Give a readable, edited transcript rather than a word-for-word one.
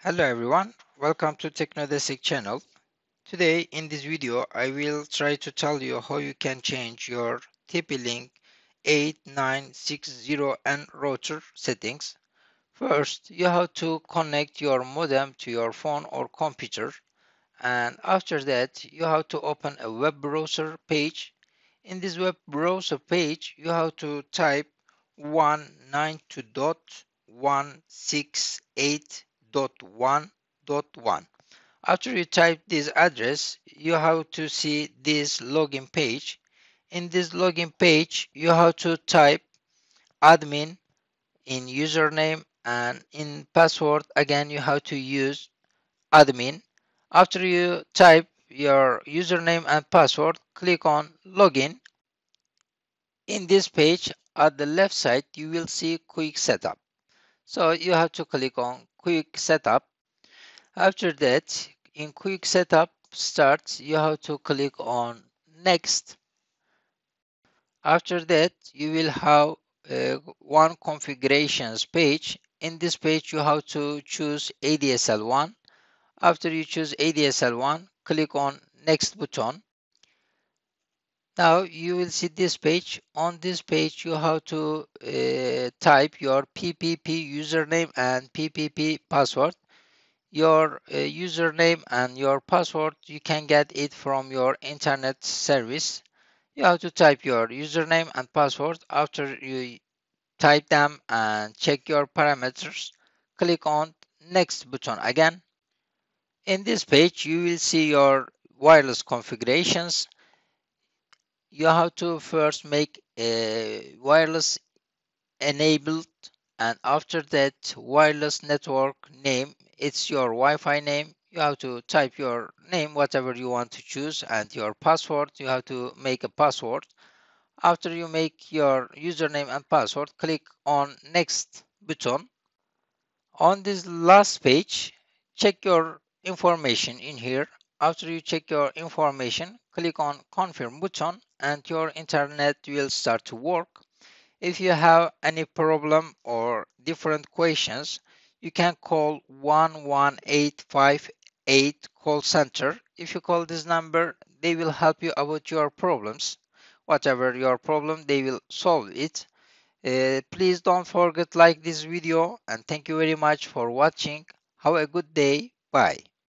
Hello everyone, welcome to TeknoDestek channel. Today in this video I will try to tell you how you can change your Tplink 8960N router settings. First, you have to connect your modem to your phone or computer, and after that you have to open a web browser page. In this web browser page you have to type 192.168.1.1. After you type this address, you have to see this login page. In this login page, you have to type admin in username, and in password again you have to use admin. After you type your username and password, click on login. In this page at the left side you will see quick setup. So you have to click on quick setup. After that, in quick setup start, you have to click on next. After that, you will have one configurations page. In this page, you have to choose ADSL1. After you choose ADSL1, click on next button. Now you will see this page. On this page, you have to type your PPP username and PPP password. Your username and your password, you can get it from your internet service. You have to type your username and password. After you type them and check your parameters, click on next button again. In this page you will see your wireless configurations. You have to first make a wireless enabled, and after that wireless network name, it's your Wi-Fi name. You have to type your name, whatever you want to choose, and your password, you have to make a password. After you make your username and password, click on next button. On this last page, check your information in here. After you check your information, click on confirm button and your internet will start to work. If you have any problem or different questions, you can call 11858 call center. If you call this number, they will help you about your problems. Whatever your problem, they will solve it. Please don't forget like this video, and thank you very much for watching. Have a good day. Bye.